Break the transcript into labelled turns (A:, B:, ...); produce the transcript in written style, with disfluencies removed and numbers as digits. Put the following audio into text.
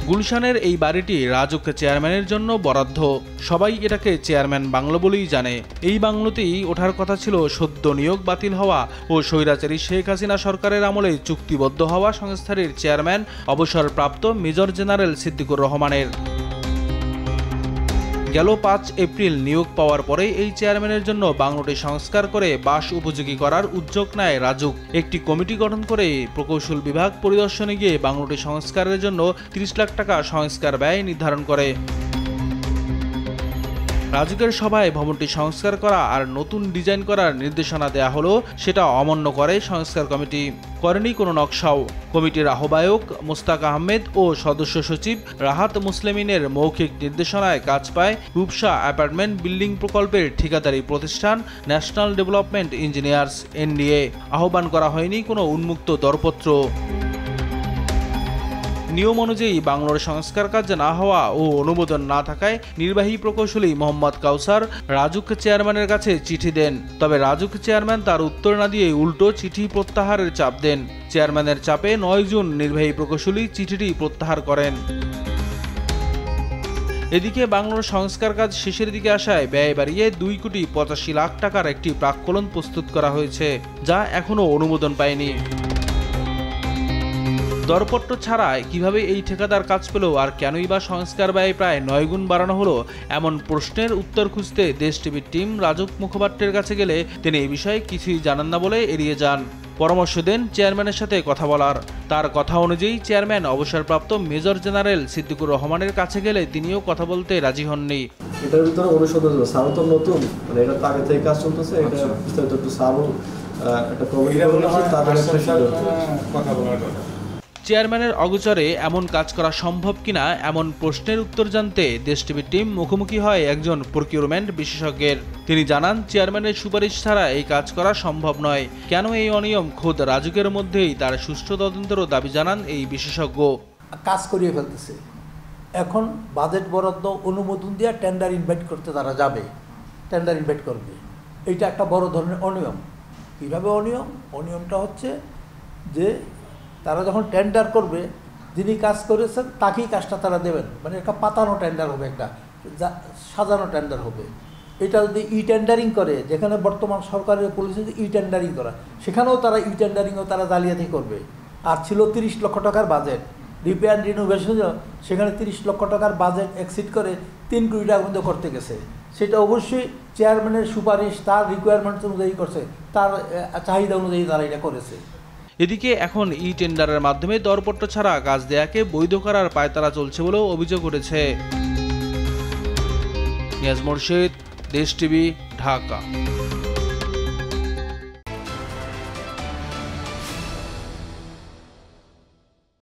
A: গুলশানের এই বাড়িটি রাজুক চেয়ারম্যানের জন্য বরাদ্দ। সবাই এটাকে চেয়ারম্যান বাংলো বলেই জানে। এই বাংলোতেই ওঠার কথা ছিল সদ্য নিয়োগ বাতিল হওয়া ও স্বৈরাচারী শেখ হাসিনা সরকারের আমলে চুক্তিবদ্ধ হওয়া সংস্থাটির চেয়ারম্যান অবসরপ্রাপ্ত মেজর জেনারেল সিদ্দিকুর রহমানের। গেল ৫ এপ্রিল নিয়োগ পাওয়ার পরে এই চেয়ারম্যানের জন্য বাংলোটি সংস্কার করে বাস উপযোগী করার উদ্যোগ নেয় রাজুক। একটি কমিটি গঠন করে প্রকৌশল বিভাগ পরিদর্শনে গিয়ে বাংলোটি সংস্কারের জন্য ৩০ লাখ টাকা সংস্কার ব্যয় নির্ধারণ করে। রাজুকের সভায় ভবনটি সংস্কার করা আর নতুন ডিজাইন করার নির্দেশনা দেয়া হলো, সেটা অমান্য করে সংস্কার কমিটি। করেনি কোনো নকশাও। কমিটির আহ্বায়ক মোস্তাক আহমেদ ও সদস্য সচিব রাহাত মুসলিমিনের মৌখিক নির্দেশনায় কাজ পায় রূপসা অ্যাপার্টমেন্ট বিল্ডিং প্রকল্পের ঠিকাদারি প্রতিষ্ঠান ন্যাশনাল ডেভেলপমেন্ট ইঞ্জিনিয়ার্স NDA। আহ্বান করা হয়নি কোনো উন্মুক্ত দরপত্র। নিয়ম অনুযায়ী বাংলোর সংস্কার কাজ না হওয়া ও অনুমোদন না থাকায় নির্বাহী প্রকৌশলী মোহাম্মদ কাউসার রাজুক চেয়ারম্যানের কাছে চিঠি দেন। তবে রাজুক চেয়ারম্যান তার উত্তর না দিয়ে উল্টো চিঠি প্রত্যাহারের চাপ দেন। চেয়ারম্যানের চাপে ৯ জুন নির্বাহী প্রকৌশলী চিঠিটি প্রত্যাহার করেন। এদিকে বাংলোর সংস্কার কাজ শেষের দিকে আসায় ব্যয় বাড়িয়ে ২,৮৫ লাখ টাকার একটি প্রাক্কলন প্রস্তুত করা হয়েছে, যা এখনও অনুমোদন পায়নি। দরপত্র ছাড়াই কিভাবে এই ঠিকাদার কাজ পেল আর কেনই বা সংস্কার ব্যয় প্রায় ৯ গুণ বাড়ানো হলো, এমন প্রশ্নের উত্তর খুঁজতে দেশ টিভির টিম রাজুক মুখপাত্রের কাছে গেলে তিনি এই বিষয়ে কিছুই জানান না বলে এড়িয়ে যান। পরামর্শ দেন চেয়ারম্যানের সাথে কথা বলার। তার কথা অনুযায়ী চেয়ারম্যান অবসরপ্রাপ্ত মেজর জেনারেল সিদ্দিকুর রহমানের কাছে গেলে তিনিও কথা বলতে রাজি হননি।
B: এটার ভিতরে অনুসন্ধান সারও তো নতুন, মানে এটা তো আগে থেকে কাজ চলতেছে, এটা বিস্তারিত একটু সারও একটা কথা বলার কথা।
A: চেয়ারম্যানের অগোচরে এমন কাজ করা সম্ভব কিনা এমন প্রশ্নের উত্তর জানতে দেশ টিভির টিম মুখোমুখি হয় একজন প্রকিউরমেন্ট বিশেষজ্ঞের। তিনি জানান, চেয়ারম্যানের সুপারিশ ছাড়া এই কাজ করা সম্ভব নয়। কেন এই অনিয়ম খোদ রাজুকের মধ্যেই তার সুষ্ঠু তদন্তেরও দাবি জানান এই বিশেষজ্ঞ।
C: কাজ করিয়ে ফেলতেছে, এখন বাজেট বরাদ্দ অনুমোদন দিয়ে টেন্ডার ইনভাইট করতে তারা যাবে, টেন্ডার ইনভাইট করবে। এইটা একটা বড় ধরনের অনিয়ম। কীভাবে অনিয়ম? অনিয়মটা হচ্ছে যে তারা যখন টেন্ডার করবে, যিনি কাজ করেছেন তাকেই কাজটা তারা দেবেন, মানে একটা পাতানো টেন্ডার হবে, একটা সাজানো টেন্ডার হবে। এটা যদি টেন্ডারিং করে, যেখানে বর্তমান সরকারের পলিসি টেন্ডারিং করা, সেখানেও তারা টেন্ডারিংও তারা জালিয়াতি করবে। আর ছিল ৩০ লক্ষ টাকার বাজেট, রিপেয়ার রিনোভেশন, সেখানে ৩০ লক্ষ টাকার বাজেট এক্সিড করে ৩ কোটি টাকা পর্যন্ত করতে গেছে। সেটা অবশ্যই চেয়ারম্যানের সুপারিশ, তার রিকোয়ারমেন্ট অনুযায়ী করছে, তার চাহিদা অনুযায়ী তারা এটা করেছে।
A: এদিকে এখন টেন্ডারের মাধ্যমে দরপত্র ছাড়া কাজ দেয়াকে বৈধ করার পায়তারা চলছে বলেও অভিযোগ উঠেছে। নিয়াজ মোরশেদ, দেশ টিভি, ঢাকা।